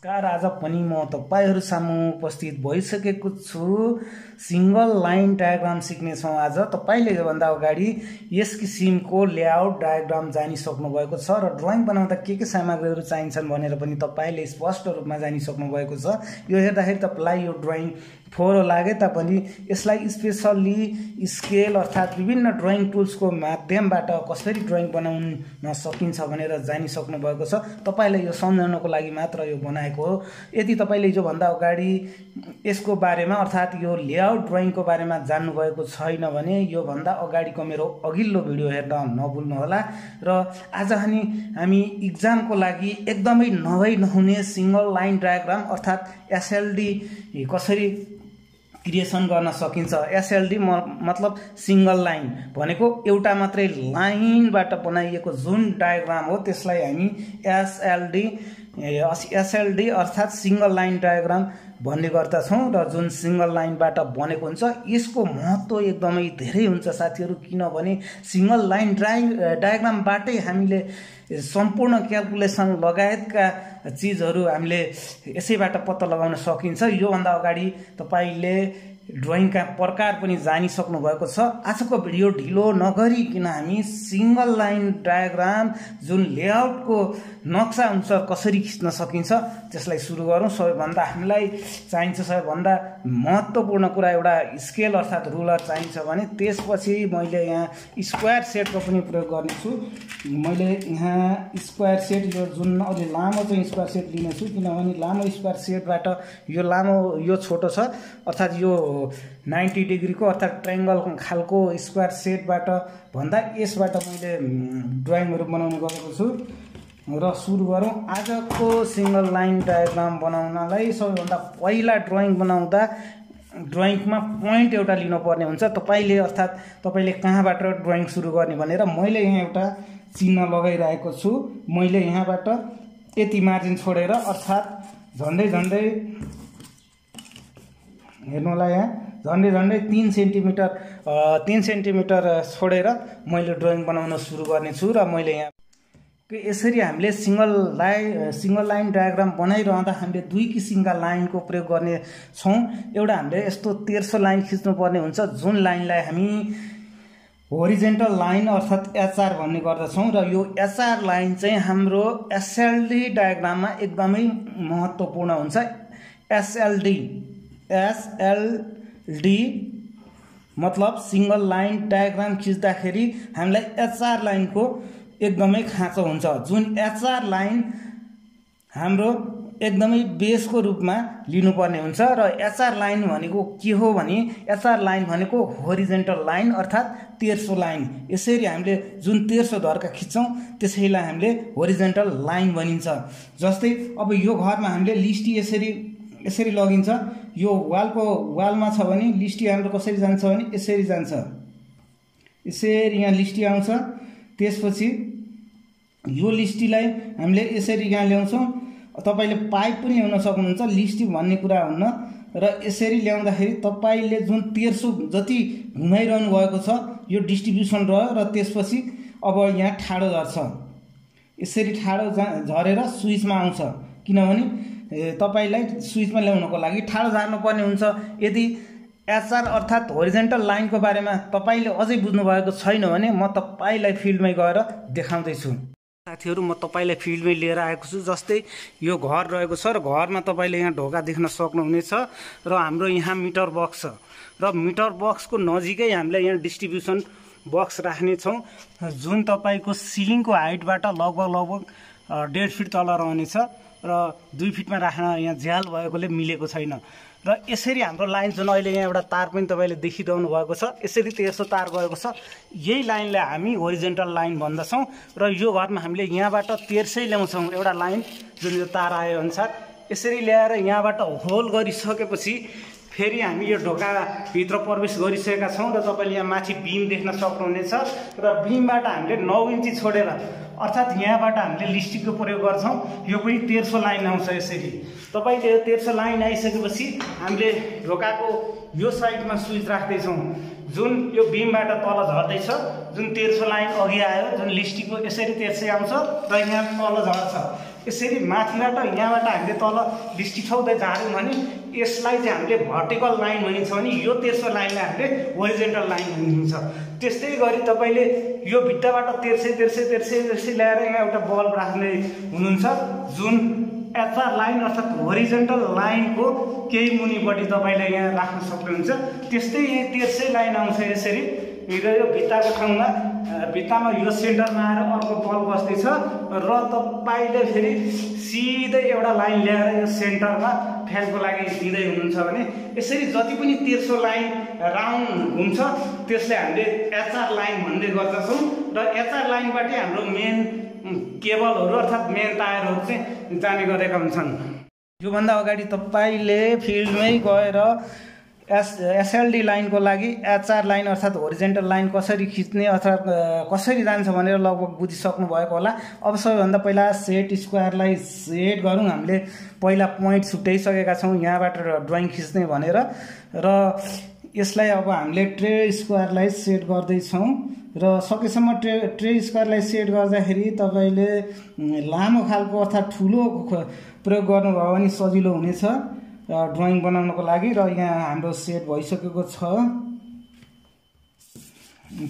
नमस्कार। आज पनि म तपाईहरु सामु उपस्थित भइसकेको छु। सिंगल लाइन डायग्राम सिक्नेछौं। आज तपाईले यो भन्दा अगाडि यस किसिमको लेआउट डायग्राम जानिसक्नु भएको छ र ड्राइङ बनाउँदा के सामग्रीहरु चाहिन्छन् भनेर पनि तपाईले स्पष्ट रूपमा जानिसक्नु भएको छ। यो हेर्दाखेरि तपाईलाई यो ड्राइङ फोहोरो लागे तापनि यसलाई स्पेशली स्केल अर्थात विभिन्न ड्राइङ टुल्सको माध्यमबाट कसरी ड्राइङ बनाउन सकिन्छ भनेर जानिसक्नु भएको छ। तपाईलाई यो सम्झाउनको लागि मात्र यो बनाएको हो। यदि तपाईले यो भन्दा अगाडि यसको बारेमा अर्थात यो लेआउट ड्राइङको बारेमा जान्नु भएको छैन भने यो भन्दा अगाडिको मेरो अघिल्लो भिडियो हेर्न नभुल्नु होला। र आज हामी एक्जामको लागि एकदमै नहुने सिंगल लाइन डायग्राम अर्थात एसएलडी कसरी क्रिएसन गर्न सकिन्छ। एसएलडी मतलब सिंगल लाइन भनेको एउटा मात्रै लाइनबाट बनाइएको जुन डायग्राम हो त्यसलाई हामी एसएलडी अर्थात सिंगल लाइन डायग्राम भन्ने गर्दछौं। र जुन सिंगल लाइनबाट बनेको हुन्छ यसको महत्त्व एकदमै धेरै हुन्छ साथीहरु, किनभने सिंगल लाइन डायग्रामबाटै हामीले सम्पूर्ण क्याल्कुलेसन लगायतका चीजहरु हामीले यसैबाट पत्ता लगाउन सकिन्छ। यो भन्दा अगाडि तपाईले ड्राइङका प्रकार पनि जानिसक्नु भएको छ। आजको भिडियो ढिलो नगरिकिन हामी सिंगल लाइन डायग्राम जुन लेआउटको नक्सा हुन्छ कसरी खिच्न सकिन्छ त्यसलाई सुरु गरौँ। सबैभन्दा हामीलाई चाहिन्छ सबैभन्दा महत्त्वपूर्ण कुरा एउटा स्केल अर्थात रुलर चाहिन्छ भने त्यसपछि मैले यहाँ स्क्वायर सेटको पनि प्रयोग गर्ने छु। मैले यहाँ स्क्वायर सेट यो जुन अलि लामो चाहिँ स्क्वायर सेट लिने छु, किनभने लामो स्क्वायर सेटबाट यो लामो यो छोटो छ अर्थात यो 90 डिग्रीको अर्थात ट्रायंगल खालको स्क्वायर सेटबाट भन्दा यसबाट मैले ड्राइङहरु बनाउने गरेको छु। र सुरु गरौँ। आजको सिंगल लाइन डायग्राम बनाउनलाई सबैभन्दा पहिला ड्राइङ बनाउँदा ड्राइङमा पोइन्ट एउटा लिनुपर्ने हुन्छ। तपाईले अर्थात तपाईले कहाँबाट ड्राइङ सुरु गर्ने भनेर मैले यहाँ एउटा चिन्ह लगाइरहेको छु। मैले यहाँबाट यति मार्जिन छोडेर अर्थात झन्डै हेर्नु होला यहाँ झन्डै 3 सेन्टिमिटर छोडेर मैले ड्राइङ बनाउन सुरु गर्ने छु। र मैले यहाँ यसरी हामीले सिंगल लाइन डायग्राम बनाइरहँदा हामीले दुई किसिमका लाइनको प्रयोग गर्ने छौं। एउटा हामीले यस्तो तेर्सो लाइन खिच्नु पर्ने हुन्छ जुन लाइनलाई हामी होरिजेन्टल लाइन अर्थात एचआर भन्ने गर्दछौं। र यो एचआर लाइन चाहिँ हाम्रो एसएलडी डायग्राममा एकदमै महत्त्वपूर्ण हुन्छ। एसएलडी मतलब सिंगल लाइन डायग्राम खिच्दाखेरि हामीलाई एचआर लाइनको एकदमै खाँचो हुन्छ। जुन एचआर लाइन हाम्रो एकदमै बेसको रूपमा लिनुपर्ने हुन्छ। र एचआर लाइन भनेको के हो भने एचआर लाइन भनेको होरिजेन्टल लाइन अर्थात तेर्सो लाइन। यसरी हामीले जुन तेर्सो धर्का खिच्छौं त्यसैलाई हामीले होरिजेन्टल लाइन भनिन्छ। जस्तै अब यो घरमा हामीले लिस्टी यसरी लगिन्छ। यो वालमा छ भने लिस्टी हाम्रो कसरी जान्छ भने यसरी जान्छ। यसरी यहाँ लिस्टी आउँछ। त्यसपछि यो लिस्टीलाई हामीले यसरी यहाँ ल्याउँछौं। तपाईले पाइप पनि ल्याउन सक्नुहुन्छ, लिस्टी भन्ने कुरा हुन्न। र यसरी ल्याउँदाखेरि तपाईले जुन तेर्सो जति घुमाइरहनु भएको छ यो डिस्ट्रिब्युसन रह्यो। र त्यसपछि अब यहाँ ठाडो झर्छ। यसरी ठाडो झरेर स्विचमा आउँछ, किनभने तपाईलाई स्विचमा ल्याउनको लागि ठाडो झार्नु पर्ने हुन्छ। यदि एचआर अर्थात होरिजेन्टल लाइनको बारेमा तपाईले अझै बुझ्नु भएको छैन भने म तपाईलाई फिल्डमै गएर देखाउँदै छु। साथीहरु, म तपाईलाई फिल्डमै लिएर आएको छु। जस्तै यो घर रहेको छ र घरमा तपाईले यहाँ ढोका देख्न सक्नुहुनेछ। र हाम्रो यहाँ मिटर बक्स छ र मिटर बक्सको नजिकै हामीले यहाँ डिस्ट्रिब्युसन बक्स राख्ने छौं जुन तपाईको सिलिङको हाइटबाट लगभग 1.5 फिट तल रहनेछ। र 2 फिटमा राख्न यहाँ झ्याल भएकोले मिलेको छैन। र यसरी हाम्रो लाइन जुन अहिले यहाँ एउटा तार पनि तपाईले देखिरहनु भएको छ, यसरी तेर्सो तार गएको छ। यही लाइनलाई हामी होरिजेन्टल लाइन भन्दछौं। र यो घरमा हामीले यहाँबाट तेर्सै ल्याउँछौं एउटा लाइन जुन यो तार आए अनुसार। यसरी ल्याएर यहाँबाट होल गरिसकेपछि फेरि हामी यो ढोका भित्र प्रवेश गरिसकेका छौं। र तपाईले यहाँ माथि बीम देख्न सक्नुहुनेछ। र बीमबाट हामीले 9 इन्ची छोडेर अर्थात यहाँबाट हामीले लिस्टिकको प्रयोग गर्छौं। यो पनि तेर्सो लाइन आउँछ। यसरी तपाईले यो तेर्सो लाइन आइसकेपछि हामीले ढोकाको यो साइडमा स्विच राख्दै छौं। जुन यो बीमबाट तल झर्दैछ, जुन तेर्सो लाइन अघि आयो जुन लिस्टिकको यसरी तेर्सै आउँछ र यहाँ तल झर्छ। यसरी माथिबाट यहाँबाट हामीले तल लिस्टिछाउँदै जाँदैछौँ भने यसलाई चाहिँ हामीले भर्टिकल लाइन भनिन्छ भने यो तेर्सो लाइनलाई हामीले होरिजेन्टल लाइन भनिन्छ। त्यस्तै गरी तपाईले यो भित्ताबाट तेर्सै ल्याएर यहाँ एउटा बल्ब राख्ने हुनुहुन्छ जुन एचआर लाइन अर्थात् होरिजेन्टल लाइनको केही मुनिपट्टि तपाईले यहाँ राख्न सक्नुहुन्छ। त्यस्तै यही तेर्सै लाइन आउँछ यसरी यो भित्ताको ठाउँमा भित्तामा यो सेन्टरमा आएर अर्को बल्ब बस्दैछ र तपाईले फेरि सिधै एउटा लाइन ल्याएर यो सेन्टरमा फ्यानको लागि दिँदै हुनुहुन्छ भने यसरी जति पनि तेर्सो लाइन राउन्ड घुम्छ त्यसले हामीले एचआर लाइन भन्दै गर्दछौँ र एचआर लाइनबाटै हाम्रो मेन केबलहरू अर्थात् मेन तारहरू चाहिँ जाने गरेका हुन्छन्। योभन्दा अगाडि तपाईले फिल्डमै गएर एसएलडी लाइनको लागि एचआर लाइन अर्थात् होरिजेन्टल लाइन कसरी खिच्ने अर्थात् कसरी जान्छ भनेर लगभग बुझिसक्नु भएको होला। अब सबैभन्दा पहिला सेट स्क्वायरलाई सेट गरौँ। हामीले पहिला पोइन्ट छुट्याइसकेका छौँ यहाँबाट ड्रइङ खिच्ने भनेर र यसलाई अब हामीले ट्रे स्क्वायरलाई सेट गर्दैछौँ र सकेसम्म ट्रे स्क्वायरलाई सेट गर्दाखेरि तपाईले लामो खालको अर्थात् ठुलो प्रयोग गर्नुभयो भने सजिलो हुनेछ ड्रइङ बनाउनको लागि। र यहाँ हाम्रो सेट भइसकेको छ,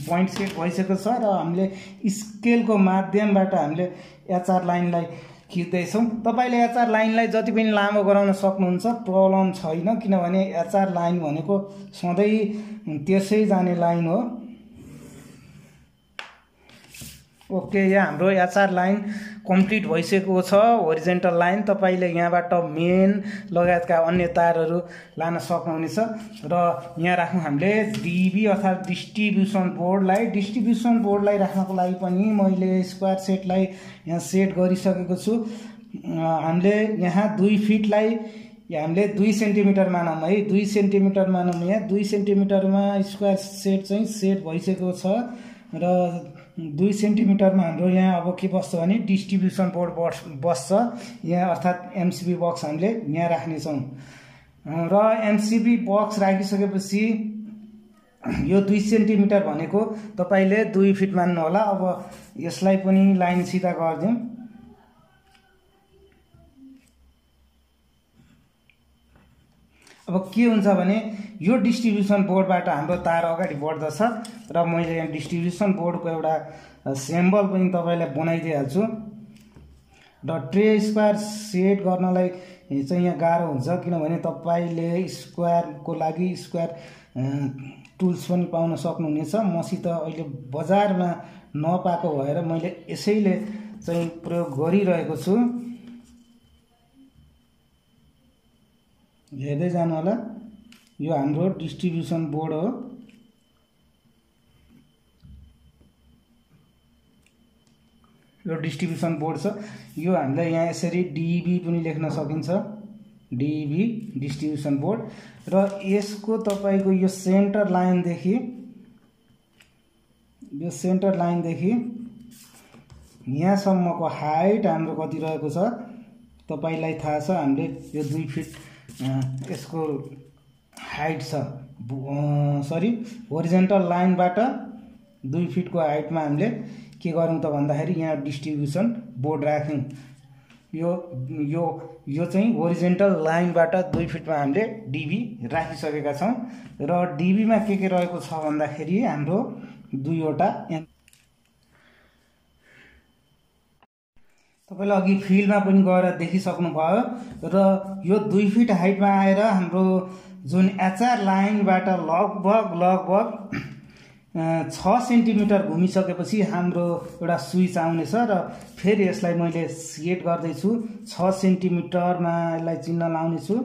पोइन्ट सेट भइसकेको छ र हामीले स्केलको माध्यमबाट हामीले एचआर लाइनलाई खिच्दैछौँ। तपाईले एचआर लाइनलाई जति पनि लामो गराउन सक्नुहुन्छ, प्रब्लम छैन, किनभने एचआर लाइन भनेको सधैँ त्यसै जाने लाइन हो। ओके, यहाँ हाम्रो एचआर लाइन कम्प्लिट भइसकेको छ होरिजेन्टल लाइन। तपाईले यहाँबाट मेन लगायतका अन्य तारहरू लान सक्नुहुनेछ र यहाँ राख्नु हामीले डीबी अर्थात् डिस्ट्रिब्युसन बोर्डलाई राख्नको लागि पनि मैले स्क्वायर सेटलाई यहाँ सेट गरिसकेको छु। हामीले यहाँ 2 फिटलाई हामीले 2 सेन्टिमिटर मानौँ है, 2 सेन्टिमिटर मानौँ। यहाँ 2 सेन्टिमिटरमा स्क्वायर सेट चाहिँ सेट भइसकेको छ र 2 सेन्टिमिटरमा हाम्रो यहाँ अब के बस्छ भने डिस्ट्रिब्युसन बोर्ड बस्छ यहाँ अर्थात् एमसिबी बक्स हामीले यहाँ राख्नेछौँ र एमसिबी बक्स राखिसकेपछि यो 2 सेन्टिमिटर भनेको तपाईले 2 फिट मान्नु होला। अब यसलाई पनि लाइन सिधा गरिदिउँ। अब के हुन्छ भने यो डिस्ट्रिब्युसन बोर्डबाट हाम्रो तार अगाडि बढ्दछ र मैले यहाँ डिस्ट्रिब्युसन बोर्डको एउटा सिम्बल पनि तपाईलाई बनाइदिइहाल्छु। र ट्रे स्क्वायर सेट गर्नलाई चाहिँ यहाँ गाह्रो हुन्छ, किनभने तपाईले स्क्वायरको लागि स्क्वायर टुल्स पनि पाउन सक्नुहुनेछ। मसित अहिले बजारमा नपाएको भएर मैले यसैले चाहिँ प्रयोग गरिरहेको छु। हेर्दै जानु होला, यो हाम्रो डिस्ट्रिब्युसन बोर्ड हो। यो डिस्ट्रिब्युसन बोर्ड छ, यो हामीले यहाँ यसरी डीबी पनि लेख्न सकिन्छ, डीबी डिस्ट्रिब्युसन बोर्ड। र यसको तपाईको यो सेन्टर लाइनदेखि यहाँसम्मको हाइट हाम्रो कति रहेको छ तपाईलाई थाहा छ। हामीले यो 2 फिट यसको हाइट छ, होरिजेन्टल लाइनबाट 2 फिटको हाइटमा हामीले के गरौँ त भन्दाखेरि यहाँ डिस्ट्रिब्युसन बोर्ड राख्यौँ। यो चाहिँ होरिजेन्टल लाइनबाट 2 फिटमा हामीले डीबी राखिसकेका छौँ र डीबीमा के रहेको छ भन्दाखेरि हाम्रो 2वटा। तपाईले अघि फिल्डमा पनि गएर देखिसक्नु भयो र यो 2 फिट हाइटमा आएर हाम्रो जुन एचआर लाइनबाट लगभग 6 सेन्टिमिटर घुमिसकेपछि हाम्रो एउटा स्विच आउनेछ र फेरि यसलाई मैले सेट गर्दैछु। 6 सेन्टिमिटरमा यसलाई चिन्ह लाउनेछु।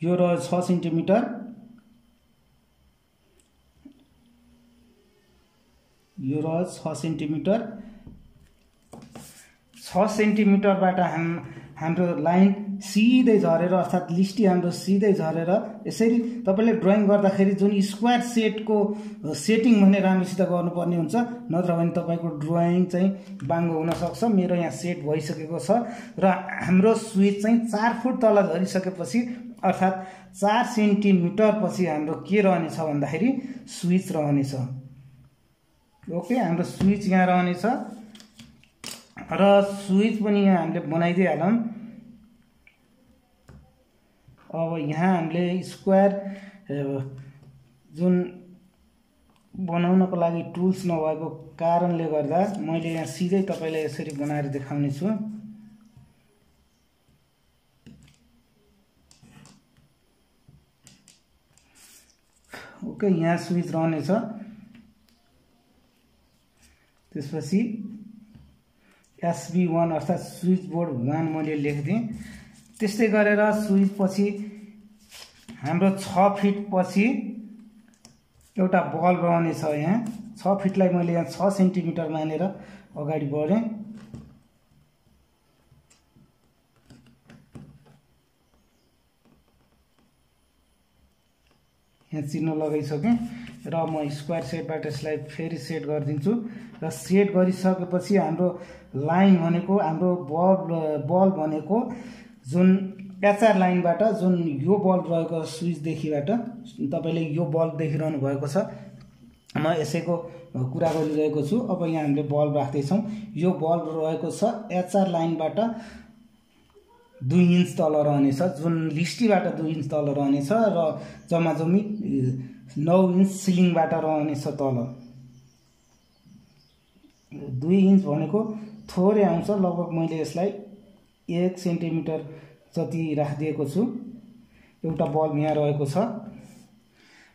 यो रह्यो 6 सेन्टिमिटर, यो रह्यो 6 सेन्टिमिटर। 6 सेन्टिमिटरबाट हाम्रो लाइन सिधै झरेर अर्थात् लिस्टी हाम्रो सिधै झरेर यसरी तपाईले ड्रइङ गर्दाखेरि जुन स्क्वायर सेटको सेटिङ भने राम्रोसित गर्नुपर्ने हुन्छ, नत्र भने तपाईको ड्रइङ चाहिँ बाङ्गो हुन सक्छ। मेरो यहाँ सेट भइसकेको छ र हाम्रो स्विच चाहिँ 4 फुट तल झरिसकेपछि अर्थात् 4 सेन्टिमिटर पछि हाम्रो के रहनेछ भन्दाखेरि स्विच रहनेछ। ओके, हाम्रो स्विच यहाँ रहनेछ र स्विच पनि यहाँ हामीले बनाइदिइहालौँ। अब यहाँ हामीले स्क्वायर जुन बनाउनको लागि टुल्स नभएको कारणले गर्दा मैले यहाँ सिधै तपाईलाई यसरी बनाएर देखाउने छु। ओके, यहाँ स्विच रहनेछ। त्यसपछि SB1 अर्थात स्विच बोर्ड 1 मैले लेख्दिएँ। त्यस्तै गरेर स्विच पछि हाम्रो 6 फिट पछि एउटा बल्ब रहनेछ। यहाँ 6 फिटलाई मैले यहाँ 6 सेन्टिमिटर मानेर अगाडि बढेँ। यहाँ चिन्ह लगाइसकेँ र म स्क्वायर सेटबाट यसलाई फेरि सेट गरिदिन्छु। र सेट गरिसकेपछि हाम्रो लाइन भनेको हाम्रो बल्ब भनेको जुन एचआर लाइनबाट जुन यो बल्ब रहेको स्विचदेखिबाट तपाईले यो बल्ब देखिरहनु भएको छ। म यसैको कुरा गरिरहेको छु। अब यहाँ हामीले बल्ब राख्दैछौँ। यो बल्ब रहेको छ एचआर लाइनबाट 2 इन्च तल रहनेछ, जुन लिस्टीबाट 2 इन्च तल रहनेछ र जम्मा जम्मी 9 इन्च सिलिङबाट रहनेछ तल। 2 इन्च भनेको थोरै आउँछ, लगभग मैले यसलाई 1 सेन्टिमिटर जति राखिदिएको छु। एउटा बल्ब यहाँ रहेको छ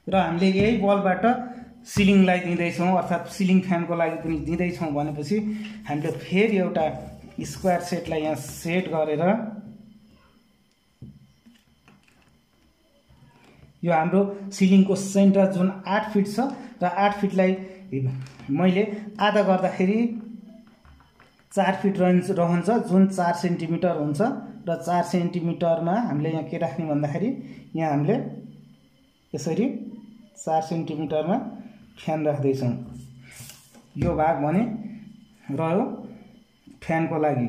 र हामीले यही बल्बबाट सिलिङलाई दिँदैछौँ अर्थात् सिलिङ फ्यानको लागि पनि दिँदैछौँ भनेपछि हामीले फेरि एउटा स्क्वायर सेटलाई यहाँ सेट गरेर यो हाम्रो सिलिङको सेन्टर जुन 8 फिट छ र 8 फिटलाई मैले आधा गर्दाखेरि 4 फिट रहन्छ, जुन 4 सेन्टिमिटर हुन्छ। र 4 सेन्टिमिटरमा हामीले यहाँ के राख्ने भन्दाखेरि यहाँ हामीले यसरी 4 सेन्टिमिटरमा फ्यान राख्दैछौँ। यो भाग भने रह्यो फ्यानको लागि।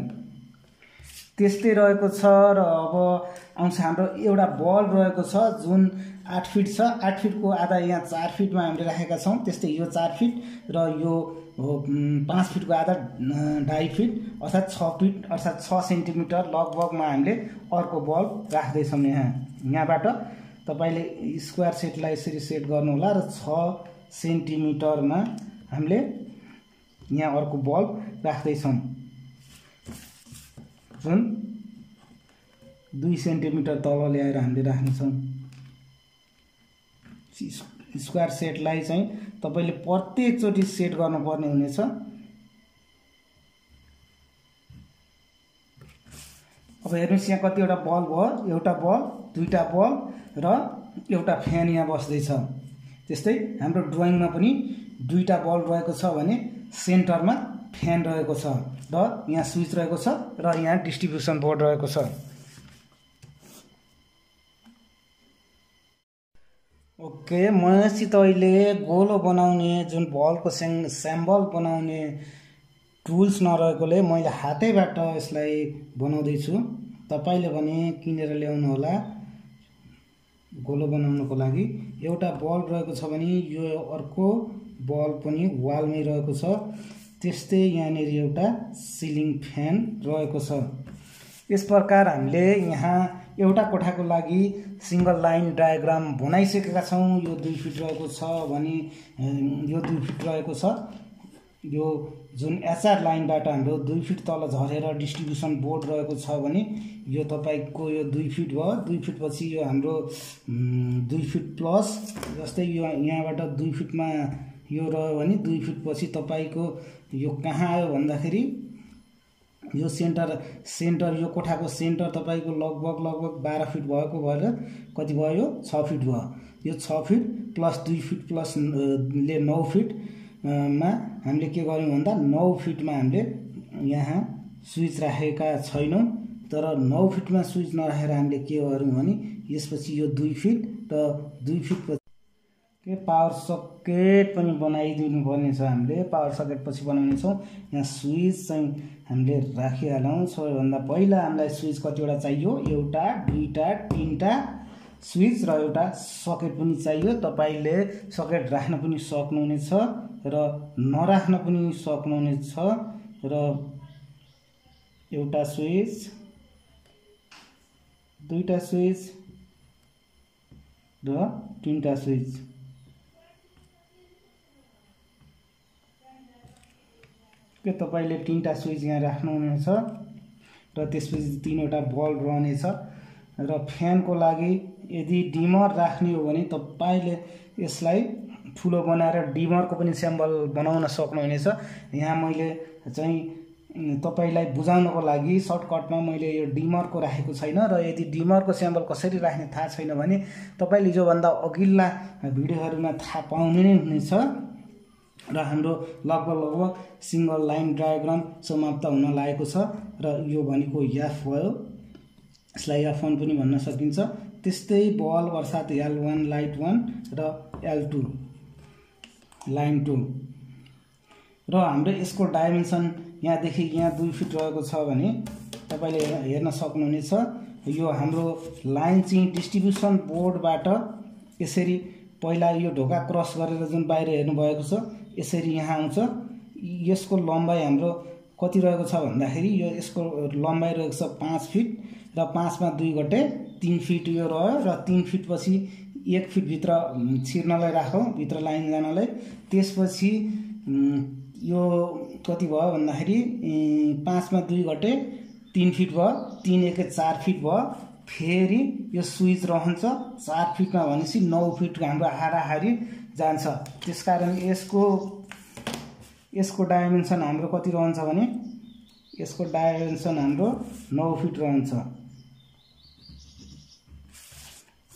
त्यस्तै रहेको छ। र अब आउँछ हाम्रो एउटा बल्ब रहेको छ जुन 8 फिट छ। 8 फिटको आधा यहाँ 4 फिटमा हामीले राखेका छौँ। त्यस्तै यो 4 फिट र यो 5 फिटको आधा 2.5 फिट अर्थात् 6 फिट अर्थात् 6 सेन्टिमिटर लगभगमा हामीले अर्को बल्ब राख्दैछौँ। यहाँबाट तपाईले स्क्वायर सेटलाई यसरी सेट गर्नुहोला र 6 सेन्टिमिटरमा हामीले यहाँ अर्को बल्ब राख्दैछौँ, जुन 2 सेन्टिमिटर तल ल्याएर हामीले राख्नेछौँ। स्क्वायर सेटलाई चाहिँ तपाईले प्रत्येकचोटि सेट गर्नुपर्ने हुनेछ। अब हेर्नुहोस् यहाँ कतिवटा बल्ब हो। एउटा बल्ब, दुईटा बल्ब र एउटा फ्यान यहाँ बस्दैछ। त्यस्तै हाम्रो ड्रइङमा पनि दुईटा बल्ब रहेको छ भने सेन्टरमा फ्यान रहेको छ र यहाँ स्विच रहेको छ र यहाँ डिस्ट्रिब्युसन बोर्ड रहेको छ। ओके, मसित अहिले गोलो बनाउने जुन बल्बको स्याम्बल बनाउने टुल्स नरहेकोले मैले हातैबाट यसलाई बनाउँदैछु। तपाईले भने किनेर ल्याउनु होला गोलो बनाउनको लागि। एउटा बल्ब रहेको छ भने यो अर्को बल्ब पनि वालमै रहेको छ। त्यस्तै यहाँनिर एउटा सिलिङ फ्यान रहेको छ। यस प्रकार हामीले यहाँ एउटा कोठाको लागि सिंगल लाइन डायग्राम बनाइसकेका छौँ। यो 2 फिट रहेको छ भने यो 2 फिट रहेको छ। यो जुन एचआर लाइनबाट हाम्रो 2 फिट तल झरेर डिस्ट्रिब्युसन बोर्ड रहेको छ भने यो तपाईको यो 2 फिट भयो। 2 फिट पछि यो हाम्रो 2 फिट प्लस, जस्तै यो यहाँबाट 2 फिटमा यो रह्यो भने 2 फिट पछि तपाईको यो कहाँ आयो भन्दाखेरि यो सेन्टर यो कोठाको सेन्टर तपाईको लगभग 12 फिट भएको भएर कति भयो? 6 फिट भयो। यो 6 फिट प्लस 2 फिट प्लस ले 9 फिट मा हामीले के गर्यौं भन्दा 9 फिटमा हामीले यहाँ स्विच राखेका छैनौं। तर 9 फिटमा स्विच नराखेर हामीले के गर्यौं भने यसपछि यो 2 फिट र 2 फिट के पावर सकेट पनि बनाइदिनु पर्ने छ। हामीले पावर सकेट पछि बनाउने छौं। यहाँ स्विच चाहिँ हामीले राखिहालौं। सबैभन्दा पहिला हामीलाई स्विच कतिवटा चाहियो? एउटा, दुईटा, तीनटा स्विच र एउटा सकेट पनि चाहियो। तपाईले सकेट राख्न पनि सक्नुहुनेछ र नराख्न पनि सक्नुहुनेछ। र एउटा स्विच, दुईटा स्विच र तीनटा स्विच। के तपाईले तीनटा स्विच यहाँ राख्नुहुनेछ र त्यसपछि तीनवटा बल्ब रहनेछ र फ्यानको लागि यदि डिमर राख्ने हो भने तपाईले यसलाई ठुलो बनाएर डिमरको पनि सिम्बल बनाउन सक्नुहुनेछ। यहाँ मैले चाहिँ तपाईलाई बुझाउनको लागि सर्टकटमा मैले यो डिमरको राखेको छैन र यदि डिमरको सिम्बल कसरी राख्ने थाहा छैन भने तपाईले जो भन्दा अघिल्ला भिडियोहरुमा थाहा पाउनु नै हुनेछ। र हाम्रो लगभग सिंगल लाइन डायग्राम समाप्त हुन लागेको छ र यो भनेको एफ भयो, यसलाई F1 पनि भन्न सकिन्छ। त्यस्तै बल्ब अर्थात L1 लाइट 1 र L2 लाइन 2 र हाम्रो यसको डाइमेन्सन यहाँदेखि यहाँ 2 फिट रहेको छ भने तपाईले हेर्न सक्नुहुनेछ। यो हाम्रो लाइन चाहिँ डिस्ट्रिब्युसन बोर्डबाट यसरी पहिला यो ढोका क्रस गरेर जुन बाहिर हेर्नु भएको छ यसरी यहाँ आउँछ। यसको लम्बाइ हाम्रो कति रहेको छ भन्दाखेरि यो यसको लम्बाइ रहेको छ 5 फिट र 5 मा 2 गटे 3 फिट यो रह्यो र 3 फिट पछि 1 फिट भित्र छिर्नलाई राखौं, भित्र लाइन जानलाई। त्यसपछि यो कति भयो भन्दाखेरि 5 मा 2 गटे 3 फिट भयो, 3 1 4 फिट भयो। फेरि यो स्विच रहन्छ 4 फिटमा भनेपछि 9 फिट हाम्रो हाराहारी जान्छ। त्यसकारण यसको डाइमेन्सन हाम्रो कति रहन्छ भने यसको डाइमेन्सन हाम्रो 9 फिट रहन्छ।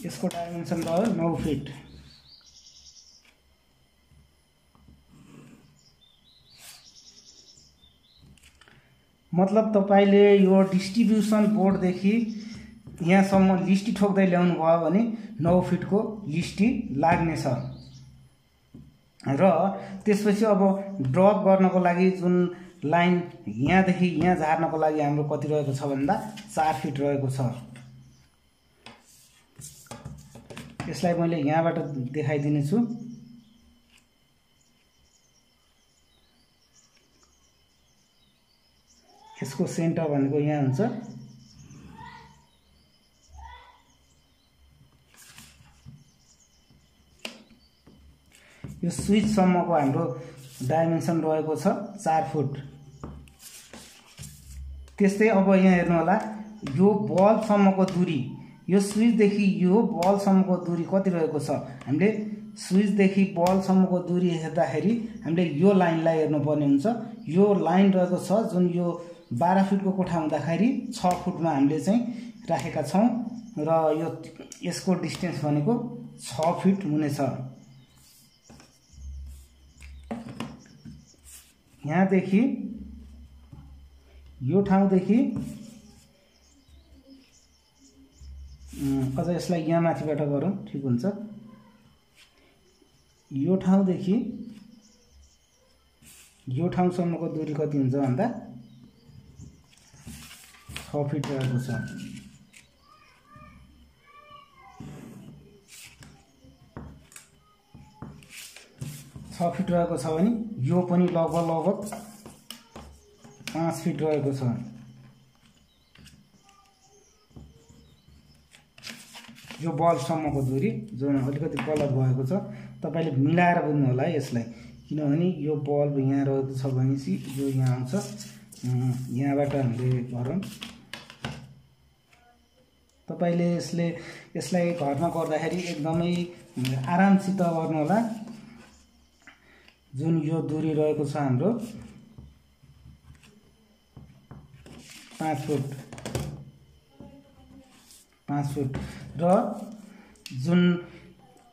यसको डाइमेन्सन रह्यो 9 फिट। मतलब तपाईले यो डिस्ट्रिब्युसन बोर्ड देखि यहाँसम्म लिस्टी ठोक्दै ल्याउनु भयो भने 9 फिटको लिस्टी लाग्ने छ। र त्यसपछि अब ड्रप गर्नको लागि जुन लाइन यहाँदेखि यहाँ झार्नको लागि हाम्रो कति रहेको छ भन्दा 4 फिट रहेको छ। यसलाई मैले यहाँबाट देखाइदिने छु। यसको सेन्टर भनेको यहाँ हुन्छ। यो स्विच सम्मको हाम्रो डाइमेन्सन रहेको छ 4 फुट। त्यस्तै अब यहाँ हेर्नु होला यो बल्ब सम्मको दूरी, यो स्विच देखि यो बल्ब सम्मको दूरी कति रहेको छ। हामीले स्विच देखि बल्ब सम्मको दूरी हेर्दाखेरि हामीले यो लाइनलाई हेर्नुपर्ने हुन्छ। यो लाइन रहेको छ जुन यो 12 फिटको कोठा हुँदाखेरि 6 फुटमा हामीले चाहिँ राखेका छौं र यो यसको डिस्टेन्स भनेको 6 फिट हुनेछ। यहाँदेखि यो ठाउँदेखि अझ यसलाई यहाँ माथिबाट गरौँ ठीक हुन्छ। यो ठाउँदेखि यो ठाउँसम्मको दूरी कति हुन्छ भन्दा 6 फिट रहेको छ। फिट रहेको छ भने यो पनि लगभग 5 फिट रहेको छ। यो बल्बसम्मको दूरी जुन अलिकति गलत भएको छ तपाईले मिलाएर बुझ्नु होला है यसलाई। किनभने यो बल्ब यहाँ रहेको छ भनेपछि यो यहाँ आउँछ। यहाँबाट हामीले गरौँ। तपाईले यसलाई घरमा गर्दाखेरि एकदमै आरामसित गर्नु होला। जुन यो दूरी रहेको छ हाम्रो 5 फुट र जुन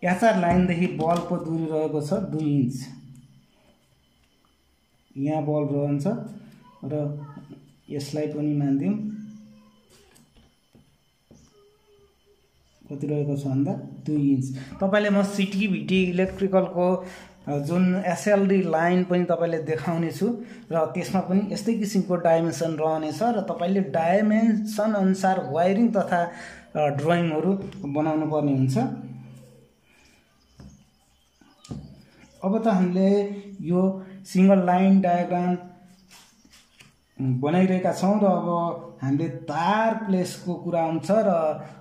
एचआर लाइनदेखि बल्बको दूरी रहेको छ 2 इन्च। यहाँ बल्ब रहन्छ र यसलाई पनि मान्दियौं कति रहेको छ भन्दा 2 इन्च। तपाईले म सिटी इलेक्ट्रिकलको जुन एसएलडी लाइन पनि तपाईले देखाउने छु र त्यसमा पनि यस्तै किसिमको डाइमेन्सन रहनेछ र तपाईले डाइमेन्सन अनुसार वायरिङ तथा ड्राइङहरु बनाउनु पर्ने हुन्छ। अब त हामीले यो सिंगल लाइन डायग्राम बनाइरहेका छौँ र अब हामीले तार प्लेसको कुरा आउँछ र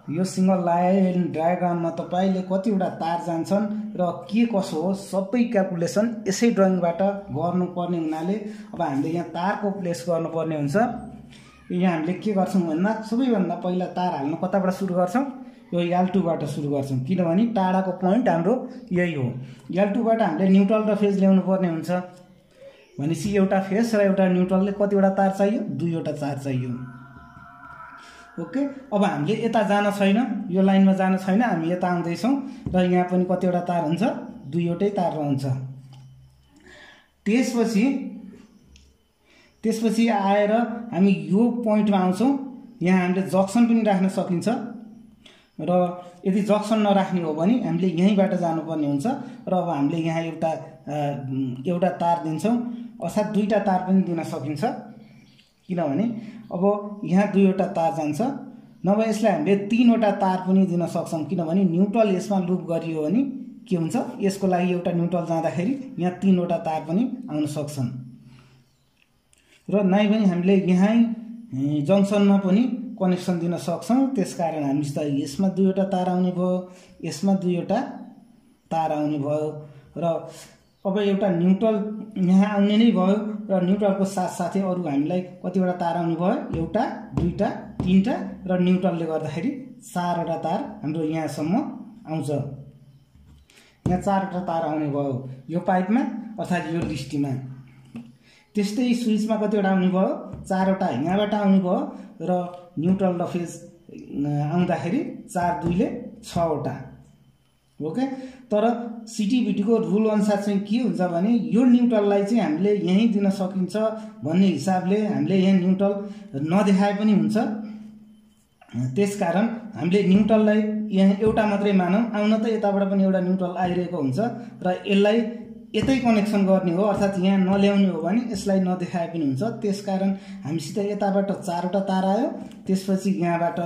यो सिंगल लाइन डायग्राममा तपाईँले कतिवटा तार जान्छन् र के कसो हो सबै क्यालकुलेसन यसै ड्रइङबाट गर्नुपर्ने हुनाले अब हामीले यहाँ तारको प्लेस गर्नुपर्ने हुन्छ। यहाँ हामीले के गर्छौँ भन्दा सबैभन्दा पहिला तार हाल्न कताबाट सुरु गर्छौँ, यो L2बाट सुरु गर्छौँ किनभने टाढाको पोइन्ट हाम्रो यही हो। L2बाट हामीले न्युट्रल र फेज ल्याउनु पर्ने हुन्छ भनेपछि एउटा फेज र एउटा न्युट्रलले कतिवटा तार चाहियो, 2वटा तार चाहियो। ओके, अब हामीले यता जान छैन, यो लाइनमा जान छैन, हामी यता आउँदैछौँ र यहाँ पनि कतिवटा तार हुन्छ, 2वटै तार रहन्छ। त्यसपछि आएर हामी यो पोइन्टमा आउँछौँ। यहाँ हामीले जक्सन पनि राख्न सकिन्छ र यदि जक्सन नराख्ने हो भने हामीले यहीँबाट जानुपर्ने हुन्छ र अब हामीले यहाँ एउटा तार दिन्छौँ, अर्थात् 2टा तार पनि दिन सकिन्छ किनभने अब यहाँ 2वटा तार जान्छ, नभए यसलाई हामीले 3वटा तार पनि दिन सक्छौँ किनभने न्युट्रल यसमा लुप गरियो भने के हुन्छ, यसको लागि एउटा न्युट्रल जाँदाखेरि यहाँ 3वटा तार पनि आउन सक्छन् र नै पनि हामीले यहाँ जङ्सनमा पनि कनेक्सन दिन सक्छौँ। त्यसकारण हामीसित यसमा 2वटा तार आउने भयो, यसमा 2वटा तार आउने भयो र अब एउटा न्युट्रल यहाँ आउने नै भयो र न्युट्रलको साथसाथै अरू हामीलाई कतिवटा तार आउने भयो, 1, 2, 3टा र न्युट्रलले गर्दाखेरि 4वटा तार हाम्रो यहाँसम्म आउँछ। यहाँ 4वटा तार आउने भयो यो पाइपमा अर्थात् यो लिस्टमा। त्यस्तै स्विचमा कतिवटा आउने भयो, 4वटा यहाँबाट आउने भयो र न्युट्रल र फेज आउँदाखेरि 4, 2ले 6वटा। ओके, तर सिटिभिटीको रुल अनुसार चाहिँ के हुन्छ भने यो न्युट्रललाई चाहिँ हामीले यहीँ दिन सकिन्छ भन्ने हिसाबले हामीले यहाँ न्युट्रल नदेखाए पनि हुन्छ। त्यसकारण हामीले न्युट्रललाई यहाँ एउटा मात्रै मानौँ, आउन त यताबाट पनि एउटा न्युट्रल आइरहेको हुन्छ र यसलाई यतै कनेक्सन गर्ने हो अर्थात् यहाँ नल्याउने हो भने यसलाई नदेखाए पनि हुन्छ। त्यसकारण हामीसित यताबाट 4वटा तार आयो, त्यसपछि यहाँबाट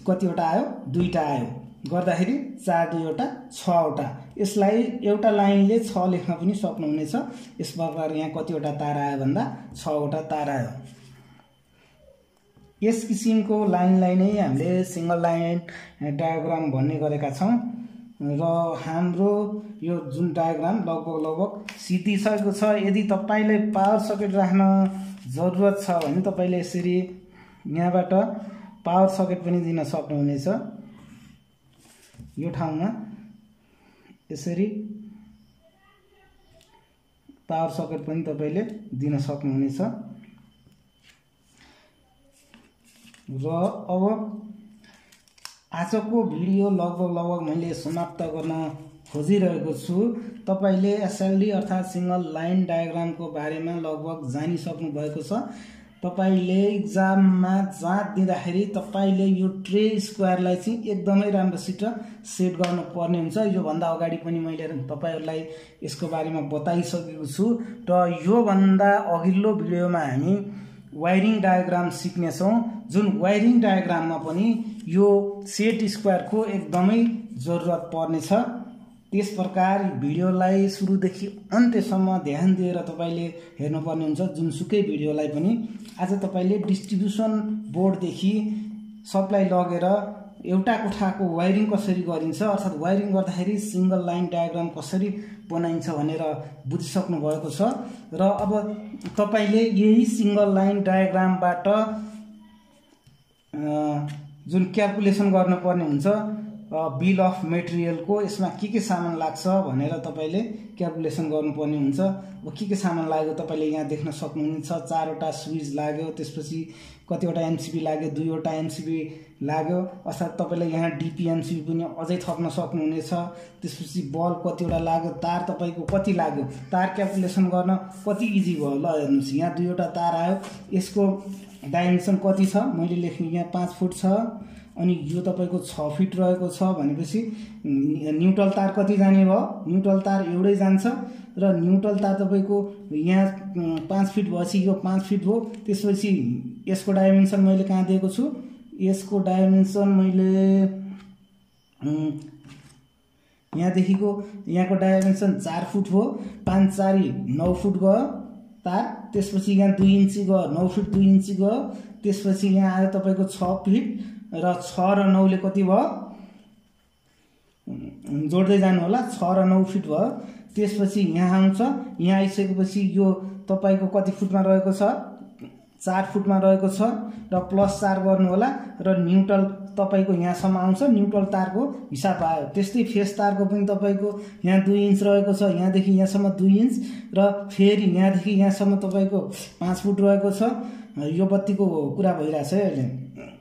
कतिवटा आयो, 2टा आयो, गर्दाखेरि 4, 2वटा 6वटा। यसलाई एउटा लाइनले 6 लेख्न पनि सक्नुहुनेछ। यस प्रकार यहाँ कतिवटा तार आयो भन्दा 6वटा तार आयो। यस किसिमको लाइनलाई नै हामीले सिंगल लाइन डायग्राम भन्ने गरेका छौँ र हाम्रो यो जुन डायग्राम लगभग सिद्धिसकेको छ। यदि तपाईलाई पावर सकेट राख्न जरुरत छ भने तपाईले यसरी यहाँबाट पावर सकेट पनि दिन सक्नुहुनेछ। यो ठाउँमा यसरी पावर सकेट पनि तपाईले दिन सक्नुहुनेछ। र अब आजको भिडियो लगभग मैले समाप्त गर्न खोजिरहेको छु। तपाईले एसएलडी अर्थात् सिंगल लाइन डायग्रामको बारेमा लगभग जानिसक्नु भएको छ। तपाईले एक्जाममा जाँच दिँदाखेरि तपाईले यो ट्रे स्क्वायरलाई चाहिँ एकदमै राम्रोसित सेट गर्नुपर्ने हुन्छ। यो भन्दा अगाडि पनि मैले तपाईहरुलाई यसको बारेमा बताइसकेको छु र यो भन्दा अघिल्लो भिडियोमा हामी वायरिङ डायग्राम सिक्नेछौं, जुन वायरिङ डायग्राममा पनि यो सेट स्क्वायरको एकदमै जरुरत पर्नेछ। त्यस प्रकार भिडियोलाई सुरुदेखि अन्त्यसम्म ध्यान दिएर तपाईले हेर्नुपर्ने हुन्छ। जुनसुकै भिडियोलाई पनि आज तपाईले डिस्ट्रिब्युसन बोर्डदेखि सप्लाई लगेर एउटा कोठाको वायरिङ कसरी गरिन्छ अर्थात् वायरिङ गर्दाखेरि सिंगल लाइन डायग्राम कसरी बनाइन्छ भनेर बुझिसक्नु भएको छ। र अब तपाईले यही सिंगल लाइन डायग्रामबाट जुन क्याल्कुलेसन गर्नुपर्ने हुन्छ बिल अफ मेटेरियल को, यसमा के सामान लाग्छ भनेर तपाईले क्याल्कुलेसन गर्नुपर्ने हुन्छ। के सामान लाग्यो तपाईले यहाँ देख्न सक्नुहुन्छ। 4वटा स्विच लाग्यो, त्यसपछि कतिवटा एमसीबी लाग्यो, 2वटा एमसीबी लाग्यो, अर्थात् तपाईले यहाँ डीपी एमसीबी पनि अझै थप्न सक्नुहुनेछ। त्यसपछि बल्ब कतिवटा लाग्यो, तार तपाईको कति लाग्यो, तार क्याल्कुलेसन गर्न कति इजी भयो। ल हेर्नुस्, यहाँ 2वटा तार आयो, यसको डाइमेन्सन कति छ मैले लेख्ने यहाँ 5 फुट छ, अनि यो तपाईको 6 फिट रहेको छ भनेपछि न्युट्रल तार कति जाने भयो, न्युट्रल तार एउटै जान्छ र न्युट्रल तार तपाईको यहाँ 5 फिट भएपछि यो 5 फिट हो। त्यसपछि यसको डाइमेन्सन मैले कहाँ दिएको छु, यसको डाइमेन्सन मैले यहाँदेखिको यहाँको डाइमेन्सन 4 फुट हो, 5 4 9 फुट भयो, तार, त्यसपछि यहाँ 2 इन्ची गयो, 9 फिट 2 इन्ची गयो, त्यसपछि यहाँ आयो तपाईको 6 फिट र 6 र 9 ले कति भयो जोड्दै जानु होला, 6 र 9 फिट भयो। त्यसपछि यहाँ आउँछ, यहाँ आइसकेपछि यो तपाईको कति फुटमा रहेको छ 4 फुटमा रहेको छ र +4 गर्नु होला र न्युट्रल तपाईको यहाँसम्म आउँछ, न्युट्रल तारको हिसाब आयो। त्यस्तै फेस तारको पनि तपाईको यहाँ 2 इन्च रहेको छ, यहाँदेखि यहाँसम्म 2 इन्च र फेरि यहाँदेखि यहाँसम्म तपाईको 5 फुट रहेको छ। यो बत्तीको कुरा भइरहेछ है अहिले।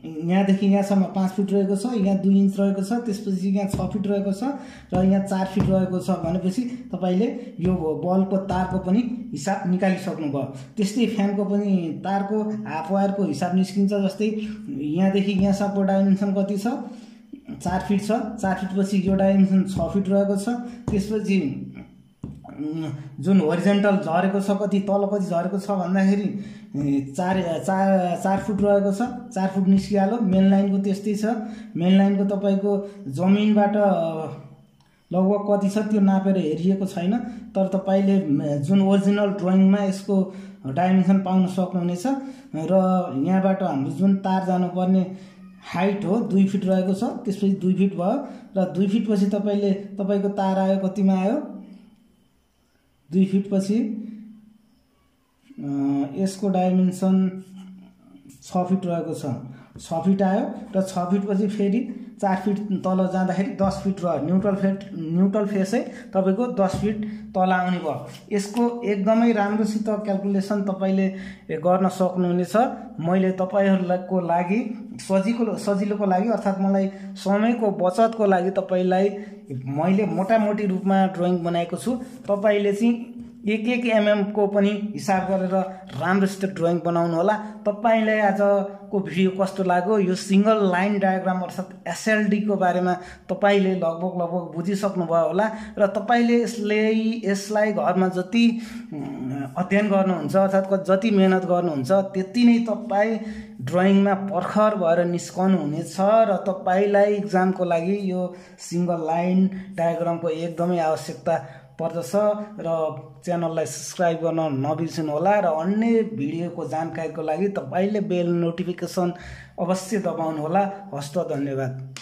यहाँदेखि यहाँसम्म 5 फिट रहेको छ, यहाँ 2 इन्च रहेको छ, त्यसपछि यहाँ 6 फिट रहेको छ र यहाँ 4 फिट रहेको छ भनेपछि तपाईले यो बल्बको तारको पनि हिसाब निकालिसक्नु भयो। त्यस्तै फ्यानको पनि तारको हाफ वायरको हिसाब निस्किन्छ। जस्तै यहाँदेखि यहाँसम्मको डाइमेन्सन कति छ 4 फिट छ, 4 फिट पछि यो डाइमेन्सन 6 फिट रहेको छ। त्यसपछि जुन होरिजेन्टल झरेको छ कति तल कति झरेको छ भन्दाखेरि 4 फुट रहेको छ, 4 फुट निस्किहाल्यो। मेन लाइनको त्यस्तै छ, मेन लाइनको तपाईको जमिनबाट लगभग कति छ त्यो नापेर हेरिएको छैन, तर तपाईले जुन ओरिजिनल ड्रइङमा यसको डाइमेन्सन पाउन सक्नुहुनेछ। र यहाँबाट हाम्रो जुन तार जानुपर्ने हाइट हो 2 फिट रहेको छ, त्यसपछि 2 फिट भयो र 2 फिट पछि तपाईले तपाईको तार आयो कतिमा आयो 2 फिट पछि यसको डाइमेन्सन 6 फिट रहेको छ, 6 फिट आयो र 6 फिट पछि फेरि 4 फिट तल जाँदाखेरि 10 फिट रह्यो। न्युट्रल फेसै तपाईको 10 फिट तल आउने भयो। यसको एकदमै राम्रोसित क्याल्कुलेसन तपाईले गर्न सक्नुहुनेछ। मैले तपाईहरुको लागि सजिलोको लागि अर्थात् मलाई समयको बचतको लागि तपाईलाई मैले मोटामोटी रूपमा ड्रइङ बनाएको छु। तपाईले चाहिँ 1 mm को पनि हिसाब गरेर राम्रोसित ड्रइङ बनाउनु होला। तपाईलाई आजको भिडियो कस्तो लाग्यो, यो सिंगल लाइन डायग्राम अर्थात् एसएलडी को बारेमा तपाईले लगभग बुझिसक्नु भयो होला र तपाईले यसलाई घरमा जति अध्ययन गर्नुहुन्छ अर्थात् जति मेहनत गर्नुहुन्छ त्यति नै तपाई ड्रइङमा प्रखर भएर निस्कनु हुनेछ र तपाईलाई एक्जामको लागि यो सिंगल लाइन डायग्रामको एकदमै आवश्यकता पर्दछ। र च्यानललाई सब्स्क्राइब गर्न नबिर्सनु होला र अन्य भिडियोको जानकारीको लागि तपाईले बेल नोटिफिकेसन अवश्य दबाउनु होला। हस्त धन्यवाद।